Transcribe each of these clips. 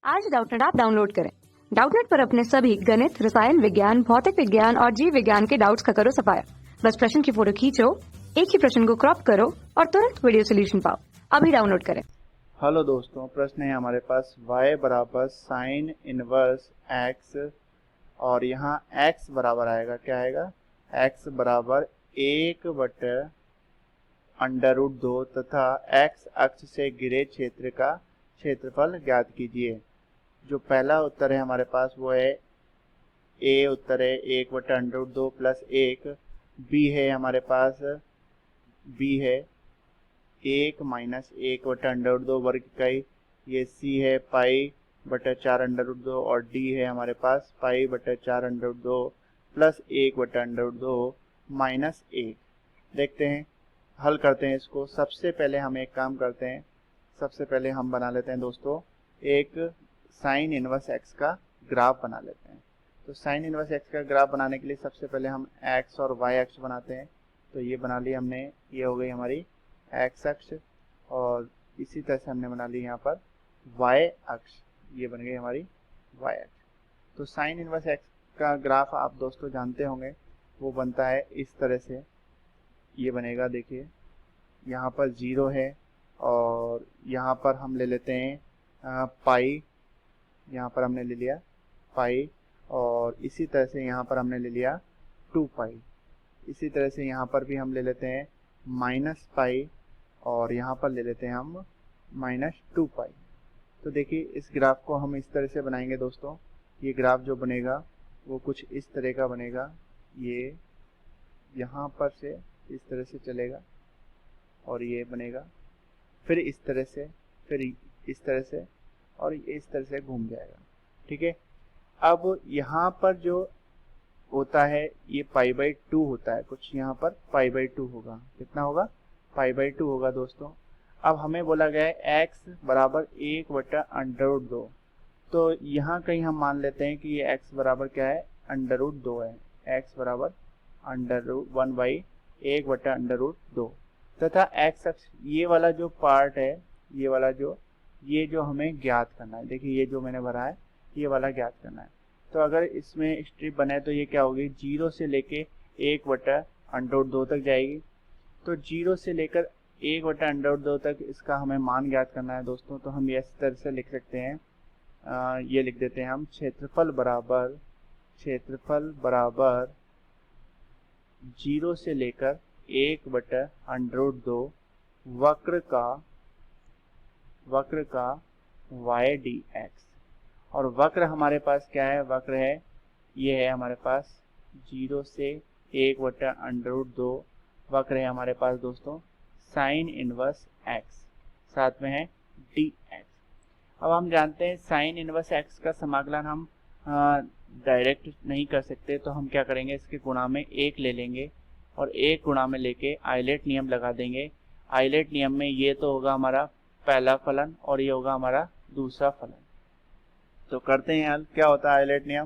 आज Doubtnut app download करें। Doubtnut पर अपने सभी गणित, रसायन विज्ञान, भौतिक विज्ञान और जीव विज्ञान के डाउट्स का करो सफाया। बस प्रश्न की फोटो खींचो, एक ही प्रश्न को क्रॉप करो और तुरंत वीडियो सोल्यूशन पाओ। अभी डाउनलोड करें। हेलो दोस्तों, प्रश्न है हमारे पास y बराबर साइन इनवर्स x और यहाँ x बराबर आएगा, क्या आएगा, x बराबर 1/√2 तथा x अक्ष से घिरे क्षेत्र का क्षेत्रफल ज्ञात कीजिए। जो पहला उत्तर है हमारे पास वो है a, उत्तर है 1/√2 प्लस 1। b है हमारे पास, b है 1 माइनस 1/√2 वर्ग इकाई। ये c है π/4√2 और d है हमारे पास π/4√2 प्लस 1/√2 माइनस 1। देखते हैं, हल करते हैं इसको। सबसे पहले हम एक काम करते हैं, सबसे पहले हम बना लेते हैं दोस्तों एक साइन इनवर्स x का ग्राफ बना लेते हैं। तो साइन इनवर्स x का ग्राफ बनाने के लिए सबसे पहले हम x और y अक्ष बनाते हैं। तो ये बना ली हमने, ये हो गई हमारी x अक्ष और इसी तरह से हमने बना ली यहाँ पर y अक्ष, ये बन गई हमारी y अक्ष। तो साइन इनवर्स x का ग्राफ आप दोस्तों जानते होंगे, वो बनता है इस तरह से, ये बनेगा। देखिए यहाँ पर 0 है और यहाँ पर हम ले लेते हैं पाई, यहाँ पर हमने ले लिया पाई और इसी तरह से यहाँ पर हमने ले लिया 2 पाई। इसी तरह से यहाँ पर भी हम ले लेते हैं माइनस पाई और यहाँ पर ले लेते हैं हम -2 पाई। तो देखिए इस ग्राफ को हम इस तरह से बनाएंगे दोस्तों। ये ग्राफ जो बनेगा वो कुछ इस तरह का बनेगा, ये यहाँ पर से इस तरह से चलेगा और ये बनेगा, फिर इस तरह से, फिर इस तरह से और ये इस तरह से घूम जाएगा। ठीक है, अब यहाँ पर जो होता है ये π/2 होता है, कुछ यहाँ पर π/2 होगा। कितना होगा? π/2 होगा दोस्तों। अब हमें बोला गया है x बराबर 1/√2, तो यहाँ कहीं हम मान लेते हैं कि ये x बराबर क्या है, √2 है। x बराबर 1/√2 तथा x अक्ष, ये वाला जो पार्ट है, ये वाला ये जो हमें ज्ञात करना है। देखिए ये जो मैंने भरा है ये वाला ज्ञात करना है। तो अगर इसमें स्ट्रिप बने तो ये क्या होगी, 0 से लेके 1/√2 तक जाएगी। तो 0 से लेकर 1/√2 तक इसका हमें मान ज्ञात करना है दोस्तों। तो हम इस तरह से लिख सकते हैं, ये लिख देते हैं हम, क्षेत्रफल बराबर 0 से लेकर 1/√2 वक्र का y dx। और वक्र हमारे पास क्या है, वक्र है, ये है हमारे पास 0 से 1/√2 वक्र है हमारे पास दोस्तों साइन इनवर्स x, साथ में है dx। अब हम जानते हैं साइन इनवर्स x का समाकलन हम डायरेक्ट नहीं कर सकते, तो हम क्या करेंगे, इसके गुणा में 1 ले लेंगे और 1 गुणा में लेके आइलेट नियम लगा देंगे। आइलेट नियम में ये तो होगा हमारा पहला फलन और ये होगा हमारा दूसरा फलन। तो करते हैं हल। क्या होता है आइलेट नियम,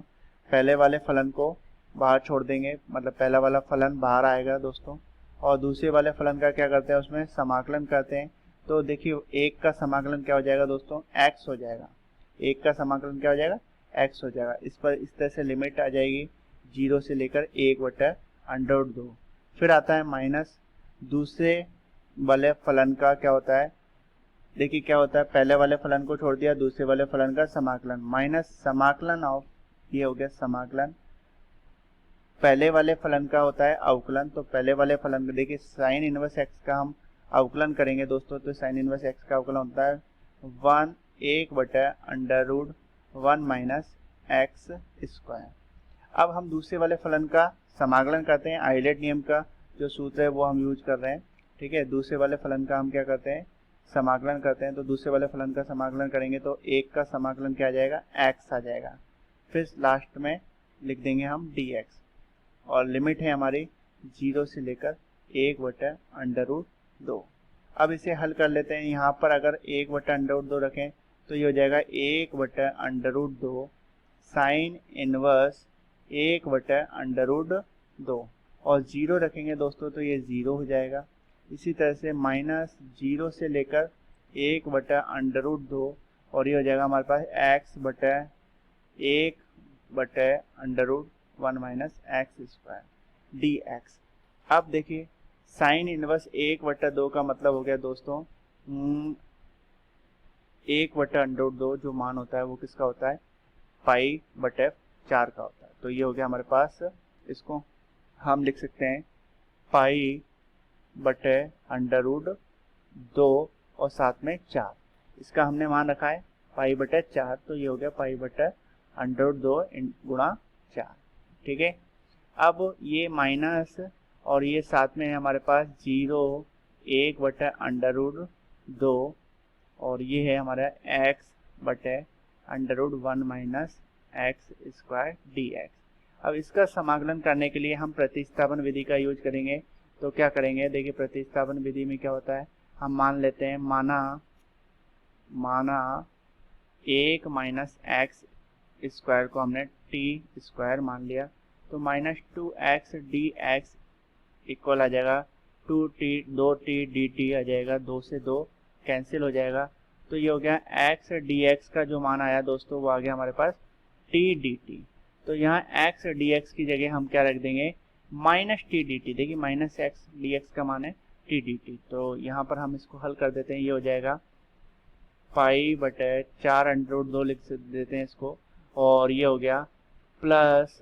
पहले वाले फलन को बाहर छोड़ देंगे, मतलब पहला वाला फलन बाहर आएगा दोस्तों, और दूसरे वाले फलन का क्या करते हैं, उसमें समाकलन करते हैं। तो देखिए 1 का समाकलन क्या हो जाएगा दोस्तों, x हो जाएगा। 1 का समाकलन क्या हो जाएगा, x हो जाएगा। इस पर इस तरह से लिमिट आ जाएगी 0 से लेकर 1/√2। फिर आता है माइनस, दूसरे वाले फलन का क्या होता है, देखिए क्या होता है, पहले वाले फलन को छोड़ दिया, दूसरे वाले फलन का समाकलन, माइनस समाकलन ऑफ, ये हो गया समाकलन। पहले वाले फलन का होता है अवकलन, तो पहले वाले फलन का देखिए साइन इनवर्स x का हम अवकलन करेंगे दोस्तों। तो साइन इनवर्स x का अवकलन होता है 1/√1 माइनस x स्क्वायर। अब हम दूसरे वाले फलन का समाकलन करते हैं, आइलेट नियम का जो सूत्र है वो हम यूज कर रहे हैं। ठीक है, दूसरे वाले फलन का हम क्या करते हैं, समाकलन करते हैं। तो दूसरे वाले फलन का समाकलन करेंगे तो 1 का समाकलन क्या आ जाएगा, x आ जाएगा। फिर लास्ट में लिख देंगे हम dx और लिमिट है हमारी 0 से लेकर 1/√2। अब इसे हल कर लेते हैं। यहाँ पर अगर 1/√2 रखें तो ये हो जाएगा 1/√2 साइन इनवर्स 1/√2 और 0 रखेंगे दोस्तों तो ये 0 हो जाएगा। इसी तरह से -0 से लेकर 1/√2 और ये हो जाएगा हमारे पास x बटे 1 बटे under root 1 minus x square dx। अब देखिए साइन इनवर्स 1 बटा 2 का मतलब हो गया दोस्तों 1 बटा अंडर रूट 2 जो मान होता है वो किसका होता है पाई बटे 4 का होता है। तो ये हो गया हमारे पास, इसको हम लिख सकते हैं पाई बटे अंडर रूट 2 और साथ में 4, इसका हमने मान रखा है पाई बटे 4, तो ये हो गया पाई बटे अंडर रूट 2 गुणा 4। ठीक है, अब ये माइनस और ये साथ में है हमारे पास 0 1 बटे अंडर रूट 2 और ये है हमारा x बटे under root 1 minus x square dx। अब इसका समाकलन करने के लिए हम प्रतिस्थापन विधि का यूज करेंगे। तो क्या करेंगे, देखिए प्रतिस्थापन विधि में क्या होता है, हम मान लेते हैं माना 1 माइनस एक्स स्क्वायर को हमने टी स्क्वायर मान लिया, तो माइनस 2x dx इक्वल आ जाएगा 2t dt आ जाएगा, 2 से 2 कैंसिल हो जाएगा। तो ये हो गया x dx का जो मान आया दोस्तों वो आ गया हमारे पास t dt। तो यहाँ x dx की जगह हम क्या रख देंगे माइनस टी डी टी। देखिए माइनस एक्स डी एक्स का मान है टी डी टी, तो यहाँ पर हम इसको हल कर देते हैं। ये हो जाएगा पाई बटे 4 अंडर रूट 2 लिख देते हैं इसको, और ये हो गया प्लस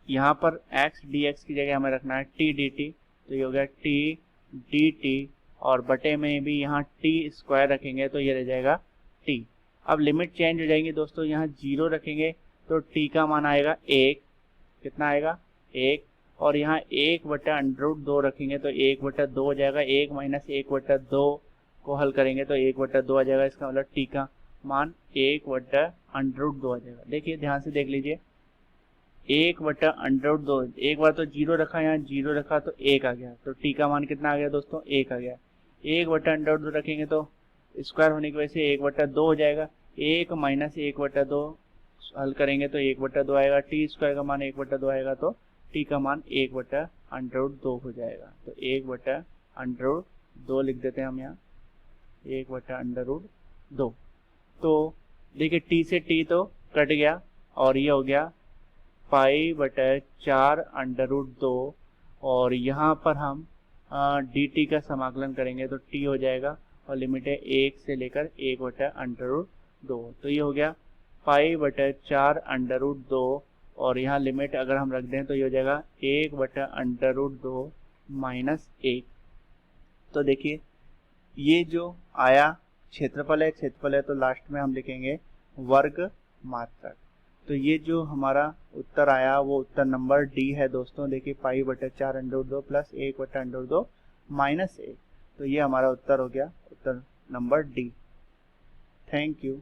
यहाँ पर x dx की जगह हमें रखना है टी डी टी, तो ये हो गया टी डी टी और बटे में भी यहाँ टी स्क्वायर रखेंगे तो ये रह जाएगा t। अब लिमिट चेंज हो जाएंगी दोस्तों, यहाँ 0 रखेंगे तो t का मान आएगा 1, कितना आएगा 1, और यहाँ 1 बटा अंडर रूट 2 रखेंगे तो 1 बटा 2 हो जाएगा। 1 माइनस 1 बटा 2 को हल करेंगे तो 1 बटा 2 आ जाएगा, इसका मतलब t का मान 1 बटा अंडर रूट 2 आ जाएगा। देखिए ध्यान से देख लीजिए 1 बटा अंडर रूट 2, एक बार तो 0 रखा, यहाँ 0 रखा तो 1 आ गया, तो t का मान कितना आ गया दोस्तों 1 आ गया। 1 बटा अंडर रूट 2 रखेंगे तो स्क्वायर होने की वजह से 1 बटा 2 हो जाएगा। 1 माइनस 1 बटा 2 हल करेंगे तो 1 बटा 2 आएगा, टी स्क्वायर का मान 1 बटा 2 आएगा तो टी का मान 1 बटा अंडर रूट 2 हो जाएगा। तो 1 बटा अंडर रूट 2 लिख देते हैं हम यहाँ, 1 बटा अंडर रूट 2। तो देखिए टी से टी तो कट गया और ये हो गया पाई बटा 4 अंडर रूट 2, और यहाँ पर हम डी टी का समाकलन करेंगे तो टी हो जाएगा और लिमिट है 1 से लेकर 1 बटा अंडर रूट 2। तो ये हो गया पाई बटा 4 अंडर रूट 2 और यहाँ लिमिट अगर हम रख दें तो ये हो जाएगा 1 बटा अंडर रूट 2 माइनस 1। तो देखिए ये जो आया क्षेत्रफल है तो लास्ट में हम लिखेंगे वर्ग मात्रक। तो ये जो हमारा उत्तर आया वो उत्तर नंबर डी है दोस्तों। देखिए पाई बटा 4 अंडर रूट 2 प्लस 1 बटा अंडर रूट 2 माइनस 1, तो ये हमारा उत्तर हो गया उत्तर नंबर डी। Thank you.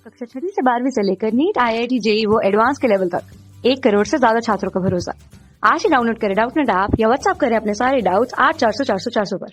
कक्षा 6 से 12वीं से लेकर नीट IIT JEE वो एडवांस के लेवल तक 1 करोड़ से ज्यादा छात्रों का भरोसा। आज ही डाउनलोड करें डाउटनेट ऐप या व्हाट्सएप करें अपने सारे डाउट्स 8400 400 400 पर।